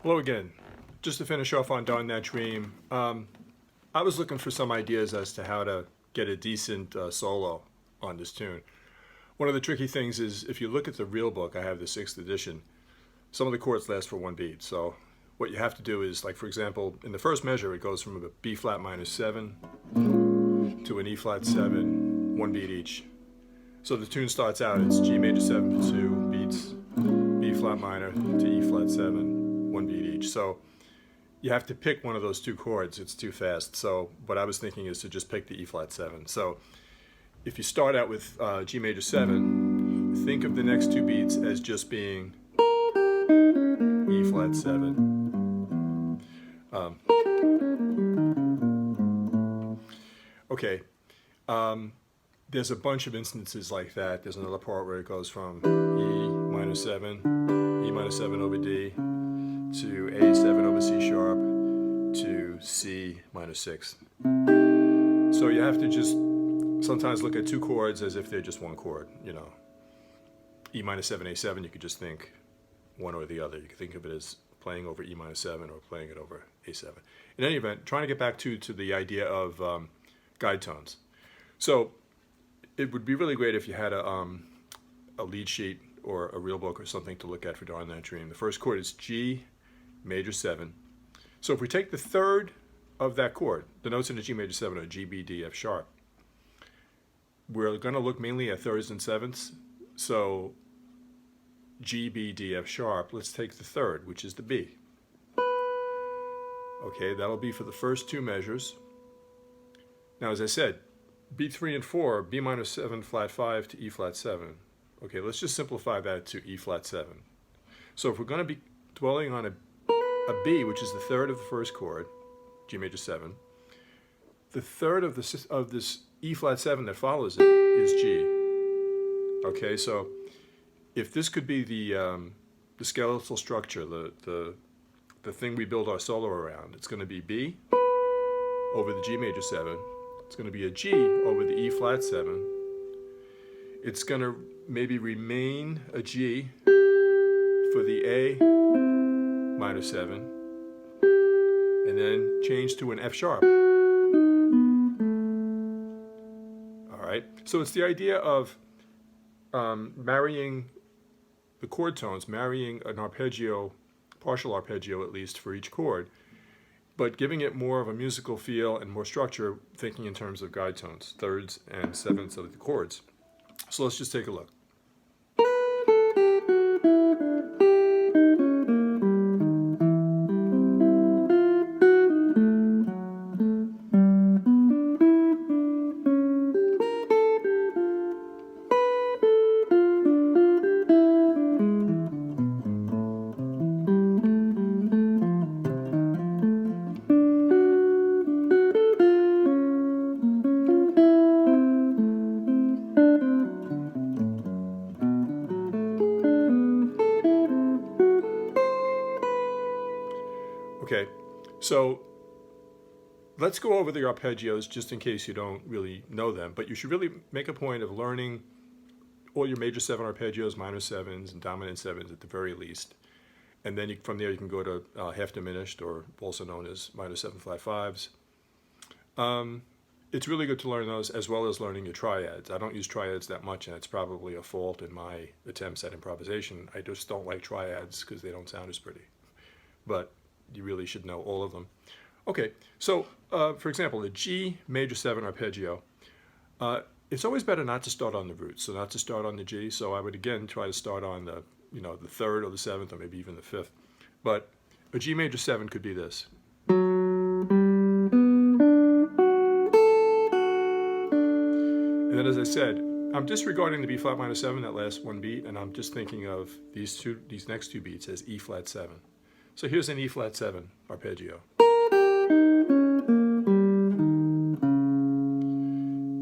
Hello again. Just to finish off on Darn That Dream, I was looking for some ideas as to how to get a decent solo on this tune. One of the tricky things is if you look at the real book, I have the 6th edition, some of the chords last for one beat. So what you have to do is, like for example, in the first measure, it goes from a B flat minor 7 to an E flat 7, one beat each. So the tune starts out, it's G major 7 for 2 beats, B flat minor to E flat 7, one beat each. So you have to pick one of those two chords. It's too fast. So what I was thinking is to just pick the E flat 7. So if you start out with G major 7, think of the next two beats as just being E flat 7. Okay. There's a bunch of instances like that. There's another part where it goes from E minor 7, E minor 7 over D, to A7 over C sharp, to C minor 6. So you have to just sometimes look at two chords as if they're just one chord, you know. E minor 7, A7, you could just think one or the other. You could think of it as playing over E minor 7 or playing it over A7. In any event, trying to get back to the idea of guide tones. So it would be really great if you had a lead sheet or a real book or something to look at for Darn That Dream. The first chord is G major 7. So if we take the third of that chord, the notes in the G major 7 are G, B, D, F sharp. We're going to look mainly at thirds and sevenths. So G, B, D, F sharp, let's take the third, which is the B. Okay, that'll be for the first two measures. Now, as I said, B3 and 4, B minor 7 flat 5 to E flat 7. Okay, let's just simplify that to E flat 7. So if we're going to be dwelling on a B, which is the third of the first chord, G major 7, the third of this E flat 7 that follows it is G. Okay, so if this could be the skeletal structure, the thing we build our solo around, it's going to be B over the G major 7. It's going to be a G over the E flat 7. It's going to maybe remain a G for the A minor 7, and then change to an F sharp. All right, so it's the idea of marrying the chord tones, marrying an arpeggio, partial arpeggio at least for each chord, but giving it more of a musical feel and more structure, thinking in terms of guide tones, thirds and sevenths of the chords. So let's just take a look. Okay, so let's go over the arpeggios just in case you don't really know them, but you should really make a point of learning all your major 7 arpeggios, minor 7s, and dominant 7s at the very least. And then from there you can go to half diminished, or also known as minor 7 flat 5s. It's really good to learn those as well as learning your triads. I don't use triads that much, and it's probably a fault in my attempts at improvisation. I just don't like triads because they don't sound as pretty. But you really should know all of them. Okay, so for example, the G major 7 arpeggio, it's always better not to start on the root, so not to start on the G. So I would again try to start on the, the 3rd or the 7th or maybe even the 5th. But a G major 7 could be this. And then, as I said, I'm disregarding the B flat minor 7, that last one beat, and I'm just thinking of these next two beats as E flat 7. So here's an E flat 7 arpeggio.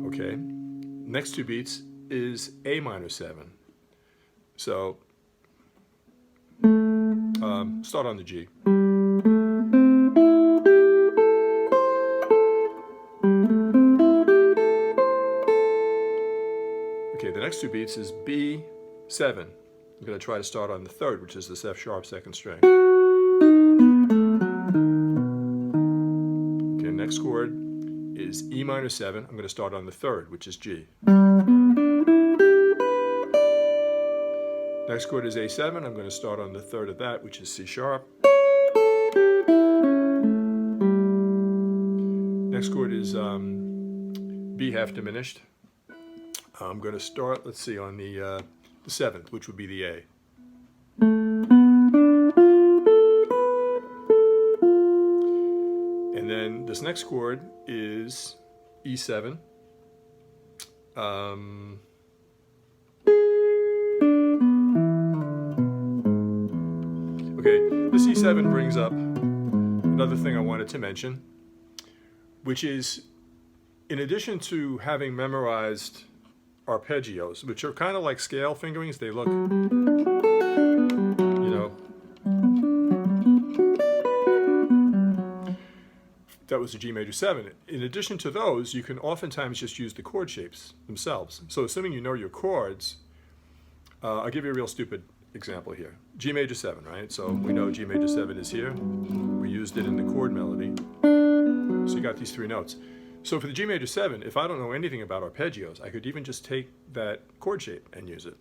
Okay, next two beats is A minor 7. So start on the G. Okay, the next two beats is B7. I'm going to try to start on the 3rd, which is this F sharp 2nd string. next chord is E minor 7. I'm going to start on the third, which is G. Next chord is A7. I'm going to start on the third of that, which is C sharp. Next chord is B half diminished. I'm going to start, let's see, on the seventh, which would be the A. And then this next chord is E7. Okay, this E7 brings up another thing I wanted to mention, which is, in addition to having memorized arpeggios, which are kind of like scale fingerings, they look, that was a G major 7. In addition to those, you can oftentimes just use the chord shapes themselves. So assuming you know your chords, I'll give you a real stupid example here. G major 7, right? So we know G major 7 is here. We used it in the chord melody. So you got these three notes. So for the G major 7, if I don't know anything about arpeggios, I could even just take that chord shape and use it.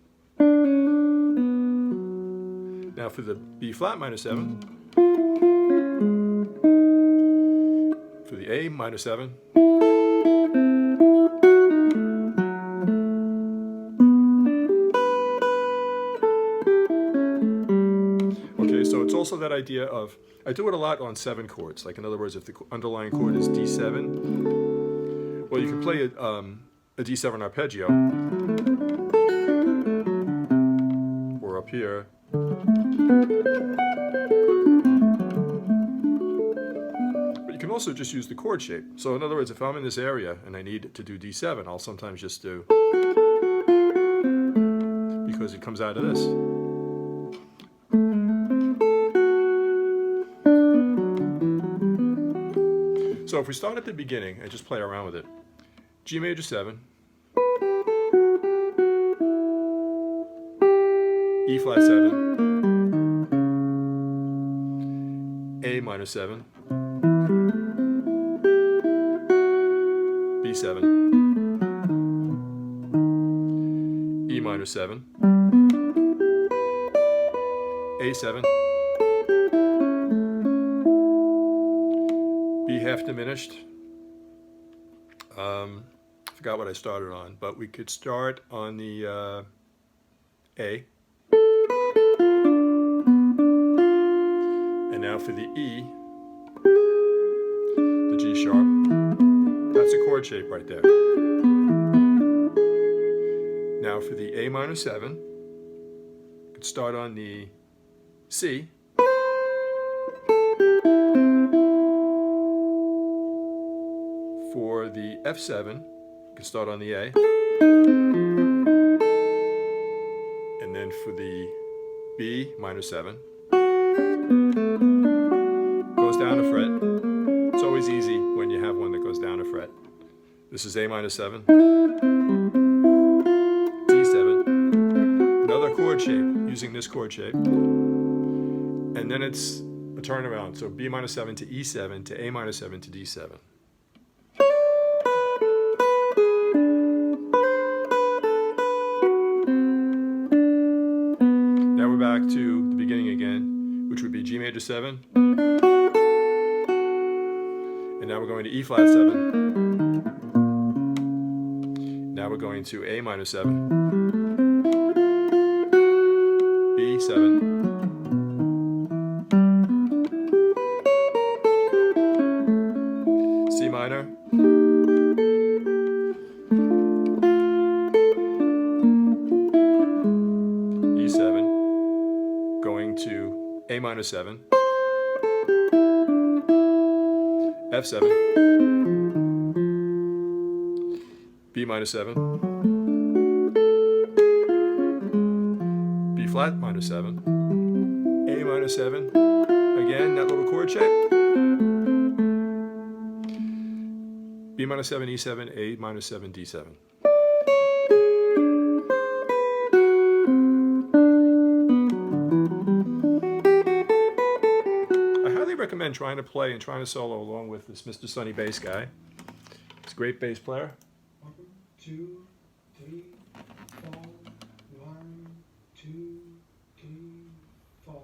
Now for the B flat minor 7, for the A minor 7, okay, so it's also that idea of, I do it a lot on 7 chords. Like in other words, if the underlying chord is D7, well, you can play a D7 arpeggio, or up here, but you can also just use the chord shape. So in other words, if I'm in this area and I need to do D7, I'll sometimes just do, because it comes out of this. So if we start at the beginning and just play around with it, G major 7, E flat 7, A minor 7, B7, E minor 7, A7, B half diminished. Forgot what I started on, but we could start on the A. And now for the E, the G sharp, that's a chord shape right there. Now for the A minor 7, we could start on the C. For the F7, you can start on the A. And then for the B minor 7, goes down a fret. It's always easy when you have one that goes down a fret. This is A minor 7, D7, another chord shape using this chord shape. And then it's a turnaround, so B minor 7 to E7 to A minor 7 to D7. Now we're back to the beginning again, which would be G major 7. And now we're going to E flat 7. Now we're going to A minor 7. B7. C minor. E7. Going to A minor 7. F7, B minor 7, B flat minor 7, A minor 7, again that little chord shape, B minor 7, E7, A minor 7, D7. highly recommend trying to play and trying to solo along with this Mr. Sunny bass guy. He's a great bass player. 1, 2, 3, 4. 1, 2, 3, 4.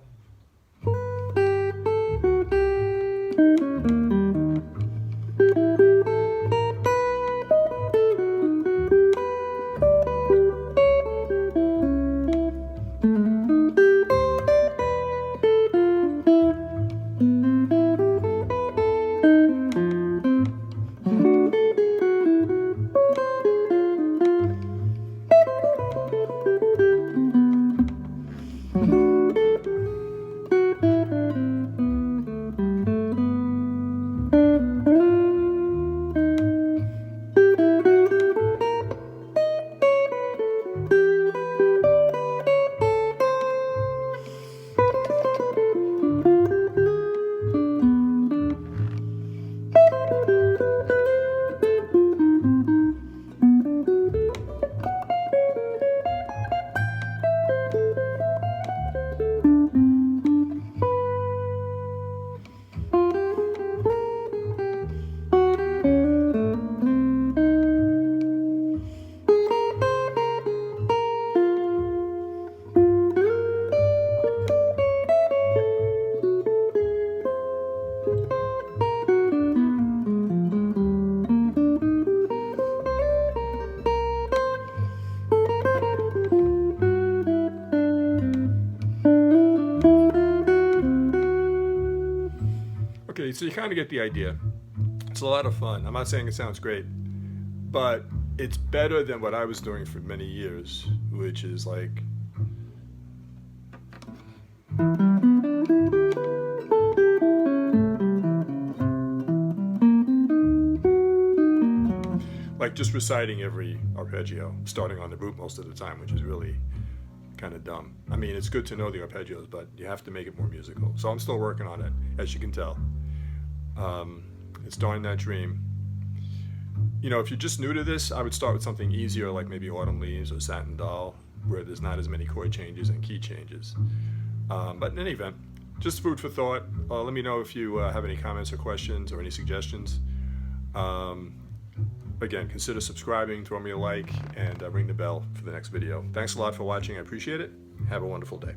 Okay, so you kind of get the idea. It's a lot of fun. I'm not saying it sounds great, but it's better than what I was doing for many years, which is like just reciting every arpeggio, starting on the root most of the time, which is really kind of dumb. I mean, it's good to know the arpeggios, but you have to make it more musical. So I'm still working on it, as you can tell. It's Darn That Dream. You know, if you're just new to this, I would start with something easier, like maybe Autumn Leaves or Satin Doll, where there's not as many chord changes and key changes. But in any event, just food for thought. Let me know if you have any comments or questions or any suggestions. Again, consider subscribing, throw me a like, and ring the bell for the next video. Thanks a lot for watching. I appreciate it. Have a wonderful day.